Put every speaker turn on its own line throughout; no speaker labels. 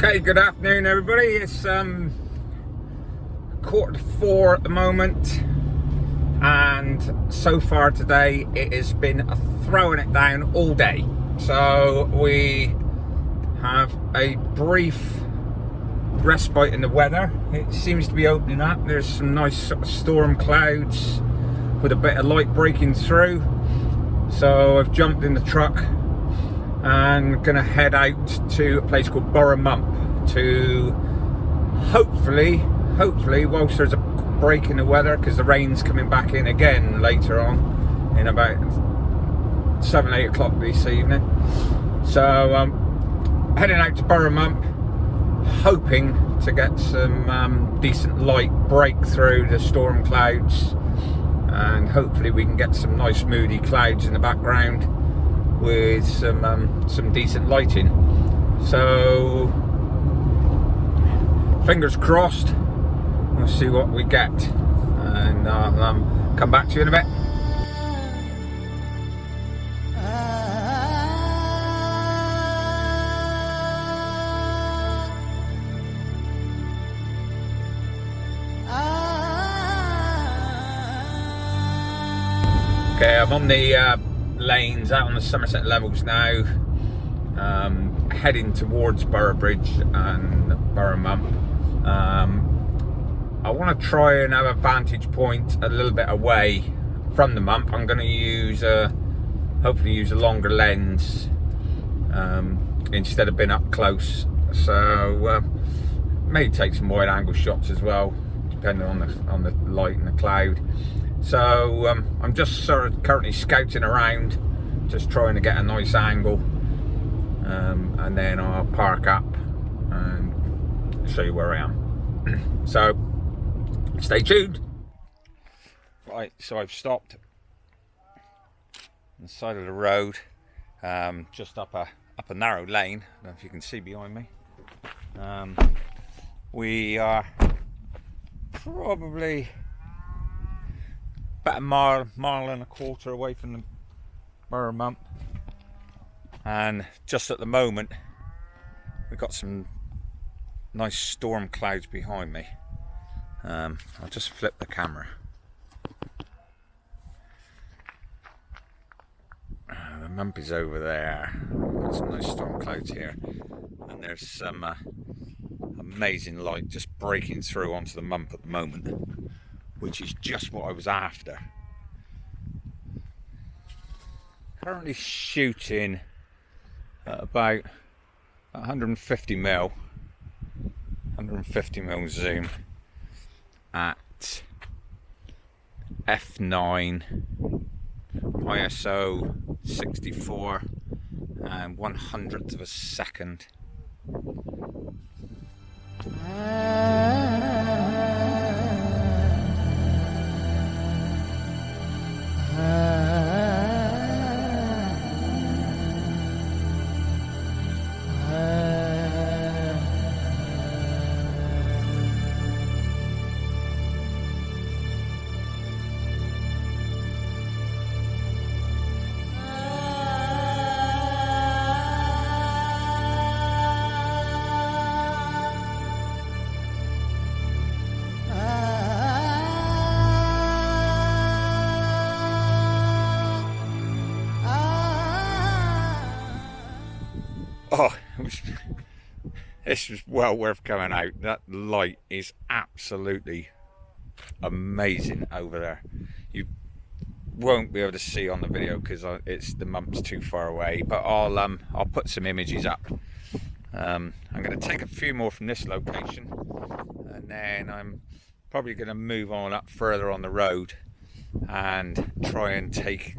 Okay, good afternoon everybody. It's 3:45 at the moment, and so far today it has been throwing it down all day. So we have a brief respite in the weather. It seems to be opening up. There's some nice sort of storm clouds with a bit of light breaking through. So I've jumped in the truck and gonna head out to a place called Burrow Mump to hopefully whilst there's a break in the weather, because the rain's coming back in again later on in about 7-8 o'clock this evening. So heading out to Burrow Mump, hoping to get some decent light break through the storm clouds, and hopefully we can get some nice moody clouds in the background with some decent lighting. So fingers crossed, we'll see what we get, and I'll come back to you in a bit. Okay, I'm on the lanes out on the Somerset levels now, heading towards Burrow Bridge and Burrow Mump. I want to try and have a vantage point a little bit away from the Mump. I'm going to use hopefully use a longer lens instead of being up close. So maybe take some wide angle shots as well, depending on the light and the cloud. So I'm just sort of currently scouting around, just trying to get a nice angle, and then I'll park up and show you where I am. So stay tuned. Right, so I've stopped on the side of the road, just up a narrow lane. I don't know if you can see behind me. We are probably about a mile and a quarter away from the Burrow Mump, and just at the moment we've got some nice storm clouds behind me. I'll just flip the camera. The Mump is over there. Got some nice storm clouds here, and there's some amazing light just breaking through onto the Mump at the moment, which is just what I was after. Currently shooting at about 150 mil zoom at f9, ISO 64 and 1/100th of a second. Oh, this was well worth coming out. That light is absolutely amazing over there. You won't be able to see on the video because the Mump's too far away, but I'll put some images up. I'm going to take a few more from this location, and then I'm probably going to move on up further on the road and try and take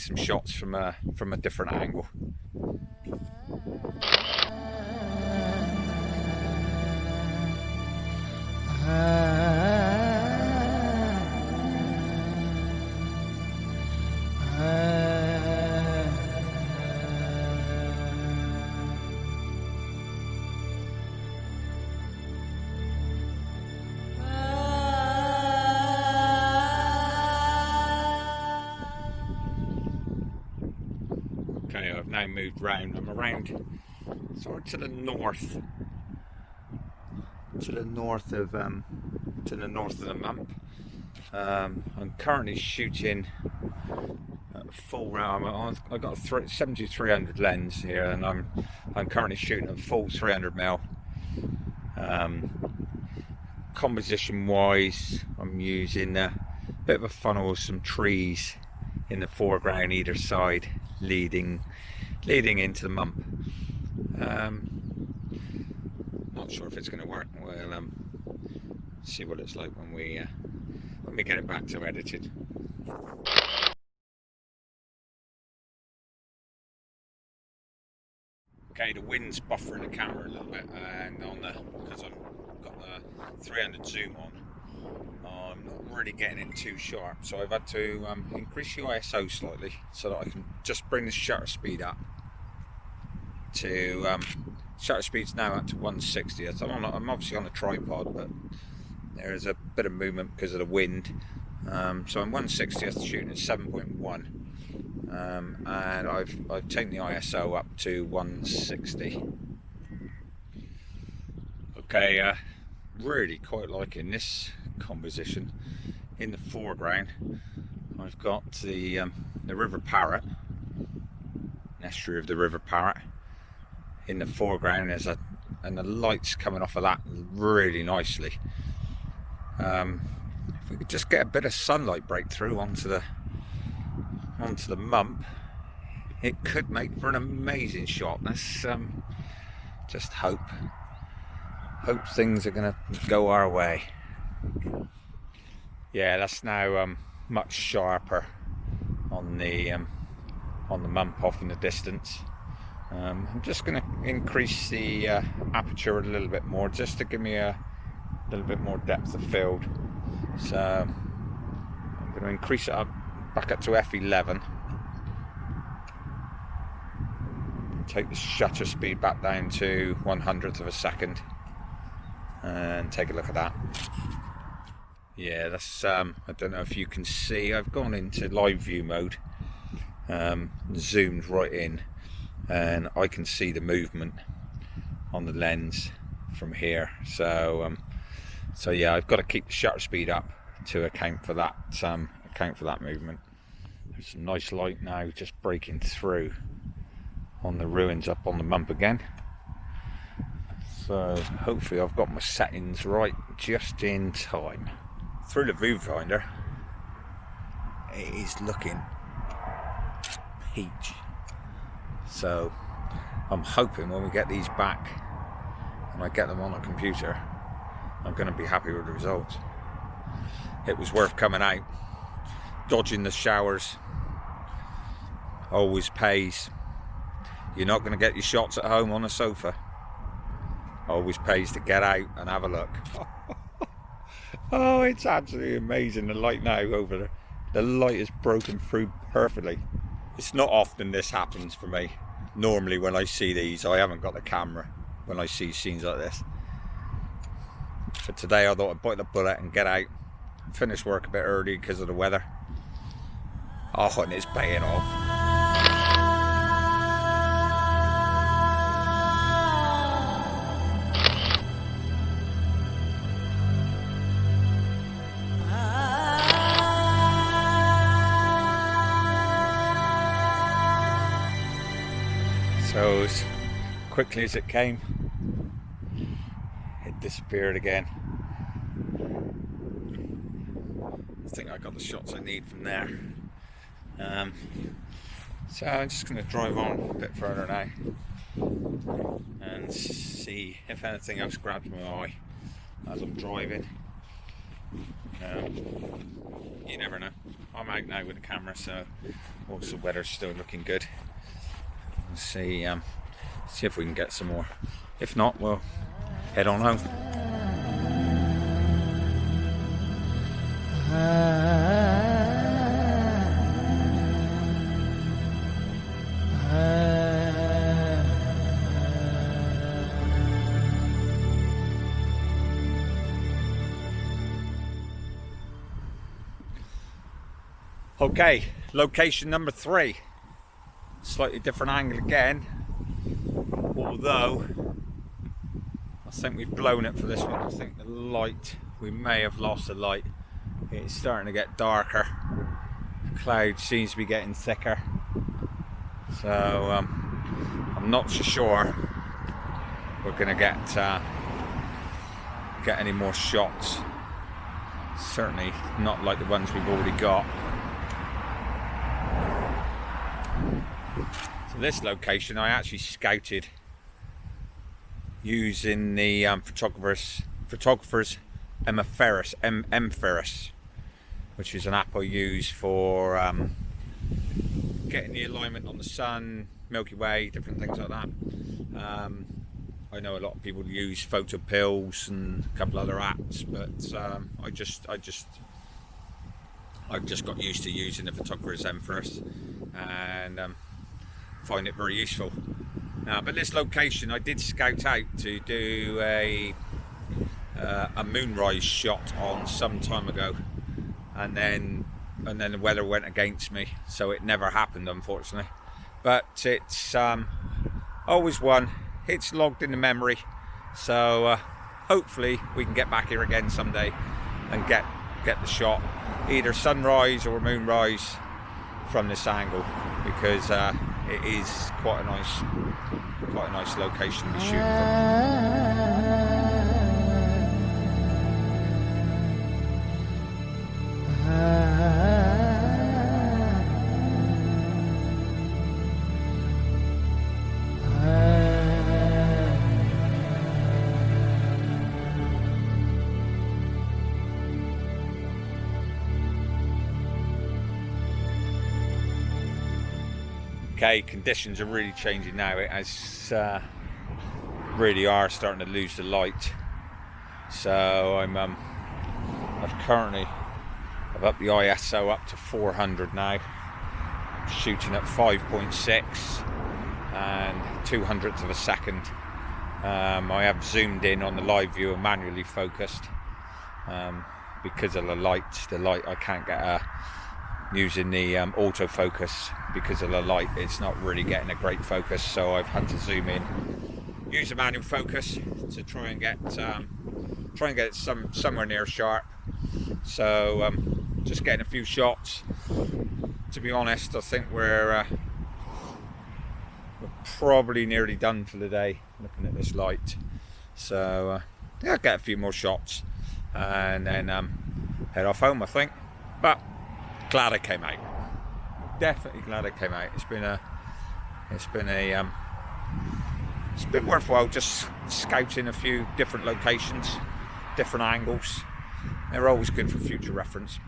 some shots from a different angle. Okay, I've now moved round. I'm around sort of to the north to the north of the Mump. I'm currently shooting at full round. I've got a 7300 lens here, and I'm currently shooting at full 300mm. Composition wise, I'm using a bit of a funnel with some trees in the foreground either side, leading into the Mump. Not sure if it's going to work. We'll see what it's like when we get it back to edited. Okay, the wind's buffering the camera a little bit, and because I've got the 300 zoom on, I'm not really getting it too sharp, so I've had to increase the ISO slightly so that I can just bring the shutter speed up to shutter speed's now up to 160. I'm obviously on a tripod, but there's a bit of movement because of the wind, so I'm 160th shooting at 7.1. And I've taken the ISO up to 160. Okay, really quite liking this composition. In the foreground, I've got the River Parrot, an estuary of the River Parrot. In the foreground, and the lights coming off of that really nicely. If we could just get a bit of sunlight breakthrough onto the Mump, it could make for an amazing shot. Let's just hope things are going to go our way. Yeah, that's now much sharper on the Mump off in the distance. I'm just going to increase the aperture a little bit more, just to give me a little bit more depth of field. So I'm going to increase it back up to f11. Take the shutter speed back down to 1/100th of a second, and take a look at that. Yeah, that's I don't know if you can see, I've gone into live view mode, zoomed right in, and I can see the movement on the lens from here. So yeah, I've got to keep the shutter speed up to account for that movement. There's some nice light now just breaking through on the ruins up on the Mump again. So hopefully I've got my settings right just in time. Through the viewfinder, it is looking peach. So I'm hoping when we get these back and I get them on a computer, I'm going to be happy with the results. It was worth coming out. Dodging the showers always pays. You're not going to get your shots at home on a sofa. Always pays to get out and have a look. Oh, it's absolutely amazing, the light now over there. The light is broken through perfectly. It's not often this happens for me. Normally when I see these, I haven't got the camera when I see scenes like this. But today I thought I'd bite the bullet and get out. Finish work a bit early because of the weather. Oh, and it's paying off. So as quickly as it came, it disappeared again. I think I got the shots I need from there. So I'm just going to drive on a bit further now and see if anything else grabs my eye as I'm driving. You never know. I'm out now with the camera, so also the weather's still looking good. We'll see if we can get some more. If not, we'll head on home. Okay, location number 3. Slightly different angle again, although I think we've blown it for this one. I think the light, we may have lost the light. It's starting to get darker. The cloud seems to be getting thicker. So I'm not so sure we're going to get any more shots. Certainly not like the ones we've already got. So this location I actually scouted using the photographer's M-Ferris, which is an app I use for getting the alignment on the sun, Milky Way, different things like that. I know a lot of people use photo pills and a couple other apps, but I've just got used to using the photographer's M-Ferris and find it very useful. But this location I did scout out to do a moonrise shot on some time ago, and then the weather went against me, so it never happened, unfortunately. But it's always one. It's logged in the memory, so hopefully we can get back here again someday and get the shot, either sunrise or moonrise, from this angle, because it is quite a nice location to be shooting from. Okay, conditions are really changing now. It has really are starting to lose the light. So I've up the ISO up to 400 now, shooting at 5.6 and 200ths of a second. I have zoomed in on the live view and manually focused because of the light. I can't get using the autofocus because of the light. It's not really getting a great focus, so I've had to zoom in, use a manual focus to try and get it somewhere near sharp. So just getting a few shots. To be honest, I think we're probably nearly done for the day, looking at this light. So yeah, get a few more shots and then head off home, I think. But glad I came out. Definitely glad I came out. It's been worthwhile just scouting a few different locations, different angles. They're always good for future reference.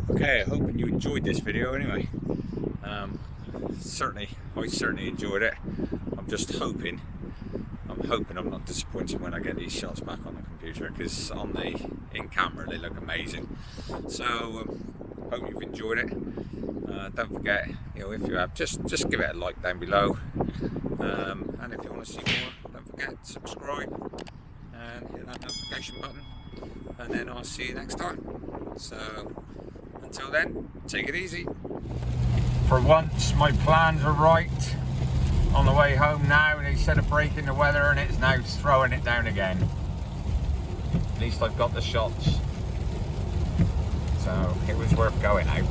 Okay, I'm hoping you enjoyed this video anyway. I certainly enjoyed it. I'm hoping I'm not disappointed when I get these shots back on the computer, because in camera they look amazing. So hope you've enjoyed it. Don't forget, if you have, just give it a like down below, and if you want to see more, don't forget to subscribe and hit that notification button, and then I'll see you next time. So until then, take it easy. For once my plans are right. On the way home now, instead of breaking the weather, and it's now throwing it down again. At least I've got the shots, so it was worth going out.